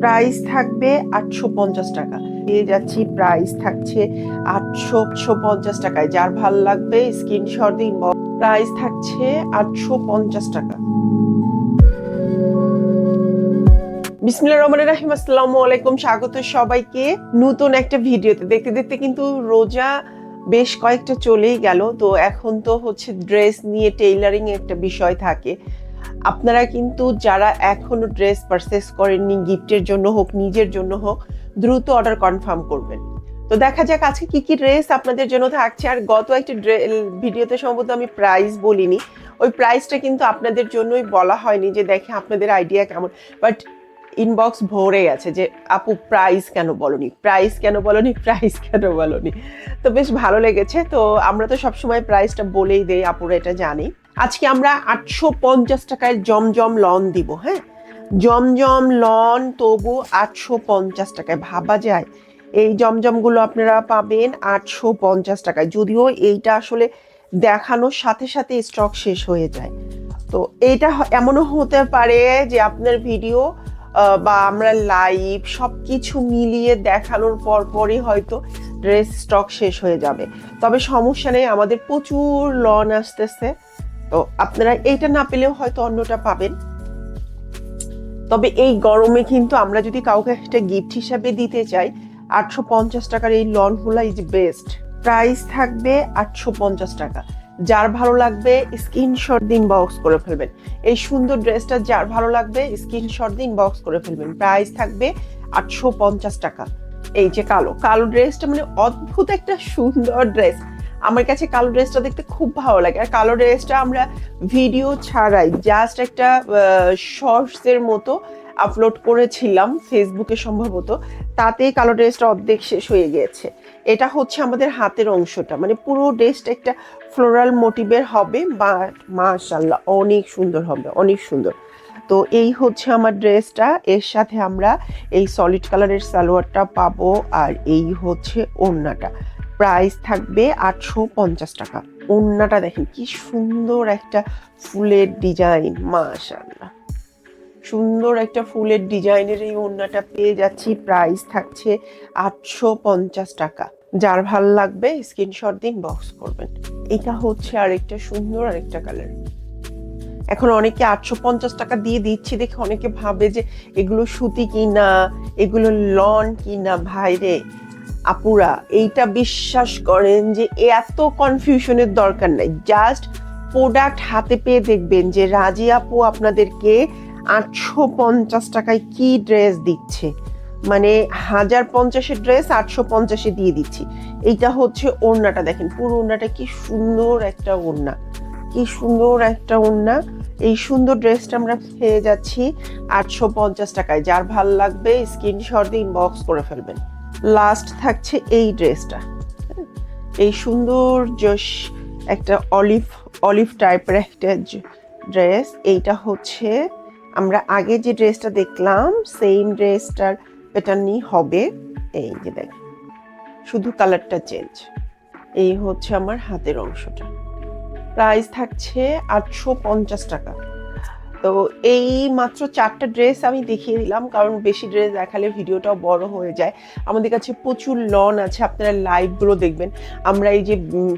Price থাকবে 850 টাকা। পেয়ে যাচ্ছি, প্রাইস থাকছে 850 টাকায়। যার ভাল লাগবে স্ক্রিনশট দিন। প্রাইস থাকছে 850 টাকা। বিসমিল্লাহির রহমানির রহিম। আসসালামু আলাইকুম, স্বাগত সবাইকে নতুন একটা ভিডিওতে। দেখতে দেখতে কিন্তু রোজা বেশ কয়েকটা চলেই গেল। তো এখন তো হচ্ছে ড্রেস নিয়ে টেইলারিং একটা বিষয় থাকে। আপনারা কিন্তু যারা এখনো ড্রেস পারচেস করেননি, গিফটের জন্য হোক নিজের জন্য হোক, দ্রুত অর্ডার কনফার্ম করবেন। তো দেখা যাক আজকে কি কি ড্রেস আপনাদের জন্য থাকছে। আর গত একটা ভিডিওতে সম্ভবত আমি প্রাইস বলিনি, ওই প্রাইসটা কিন্তু আপনাদের জন্যই বলা হয়নি যে দেখে আপনাদের আইডিয়া কেমন। বাট ইনবক্স ভরে গেছে যে আপু প্রাইস কেন বলনি, প্রাইস কেন বলনি, প্রাইস কেন বলনি। তো বেশ ভালো লেগেছে। তো আমরা তো সবসময় প্রাইসটা বলেই দেই, আপুরা এটা জানি। আজকে আমরা 850 টাকায় জমজম লন দিব। হ্যাঁ, জমজম লন তবু 850 টাকায়। ভাবা যায় এই জমজমগুলো আপনারা পাবেন 850 টাকায়। যদিও এইটা আসলে দেখানোর সাথে সাথে স্টক শেষ হয়ে যায়। তো এইটা এমনও হতে পারে যে আপনার ভিডিও বা আমরা লাইভ সবকিছু মিলিয়ে দেখানোর পরই হয়তো ড্রেস স্টক শেষ হয়ে যাবে। তবে সমস্যা নেই, আমাদের প্রচুর লন আসতেছে। তো আপনারা এইটা না পেলেও হয়তো অন্যটা পাবেন। তবে এই গরমে কিন্তু আমরা যদি কাউকে একটা গিফট হিসাবে দিতে চাই, 850 টাকার এই লনগুলা ইজ বেস্ট। প্রাইস থাকবে 850 টাকা। যার ভালো লাগবে স্ক্রিনশট দিন, বক্স করে ফেলবেন। এই সুন্দর ড্রেসটা যার ভালো লাগবে স্ক্রিনশট দিন, বক্স করে ফেলবেন। প্রাইস থাকবে 850 টাকা। এই যে কালো কালো ড্রেসটা, মানে অদ্ভুত একটা সুন্দর ড্রেস। আমার কাছে কালো ড্রেসটা দেখতে খুব ভালো লাগে। আর কালো ড্রেসটা আমরা ভিডিও ছাড়াই জাস্ট একটা শর্টসের মতো আপলোড করেছিলাম ফেসবুকে সম্ভবত, তাতেই কালো ড্রেসটা অর্ধেক শেষ হয়ে গিয়েছে। এটা হচ্ছে আমাদের হাতের অংশটা, মানে পুরো ড্রেসটা একটা ফ্লোরাল মোটিভের হবে। বা মাশাআল্লাহ অনেক সুন্দর হবে, অনেক সুন্দর। তো এই হচ্ছে আমার ড্রেসটা। এর সাথে আমরা এই সলিড কালারের সালোয়ারটা পাবো, আর এই হচ্ছে ওড়নাটা। প্রাইস থাকবে 850 টাকা। ওড়নাটা দেখেন কি সুন্দর একটা ফুলের ডিজাইন, মাশাআল্লাহ সুন্দর একটা ফুলের ডিজাইনের এই ওড়নাটা পেয়ে যাচ্ছি। প্রাইস থাকছে 850 টাকা। যার ভাল লাগবে স্ক্রিনশট দিন, বক্স করবেন। এটা হচ্ছে আরেকটা সুন্দর আরেকটা কালার। এখন অনেকে 850 টাকা দিয়ে দিচ্ছি দেখে অনেকে ভাবে যে এগুলো সুতি কিনা, এগুলো লন কিনা। ভাইরে আপুরা, এইটা বিশ্বাস করেন যে এত কনফিউশনের দরকার নাই। জাস্ট প্রোডাক্ট হাতে পেয়ে দেখবেন যে রাজি আপু আপনাদেরকে 850 টাকায় কি ড্রেস দিচ্ছে। মানে 1050-এর ড্রেস 850-এ দিয়ে দিচ্ছি। এইটা হচ্ছে ওড়নাটা, দেখেন পুরো ওড়নাটা কি সুন্দর একটা ওড়না, কি সুন্দর একটা ওড়না। এই সুন্দর ড্রেসটা আমরা পেয়ে যাচ্ছি 850 টাকায়। যার ভাল লাগবে স্ক্রিনশট দিয়ে ইনবক্স করে ফেলবেন। লাস্ট থাকছে এই ড্রেসটা, এই সুন্দর একটা অলিভ টাইপের একটা ড্রেস। এইটা হচ্ছে আমরা আগে যে ড্রেসটা দেখলাম সেম ড্রেসটার প্যাটার্নই হবে। এই যে দেখ, শুধু কালারটা চেঞ্জ। এই হচ্ছে আমার হাতের অংশটা। প্রাইস থাকছে 850 টাকা। তো এই মাত্র 4টা ড্রেস আমি দেখিয়ে দিলাম, কারণ বেশি ড্রেস দেখালে ভিডিওটাও বড় হয়ে যায়। আমাদের কাছে প্রচুর লন আছে, আপনারা লাইভগুলো দেখবেন। আমরা এই যে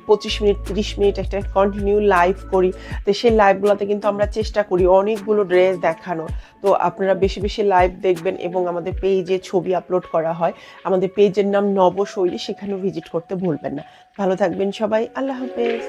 25 মিনিট 30 মিনিট একটা কন্টিনিউ লাইভ করি, তো সেই লাইভগুলোতে কিন্তু আমরা চেষ্টা করি অনেকগুলো ড্রেস দেখানো। তো আপনারা বেশি বেশি লাইভ দেখবেন, এবং আমাদের পেজে ছবি আপলোড করা হয়। আমাদের পেজের নাম নবশৈলী, সেখানেও ভিজিট করতে ভুলবেন না। ভালো থাকবেন সবাই, আল্লাহ হাফেজ।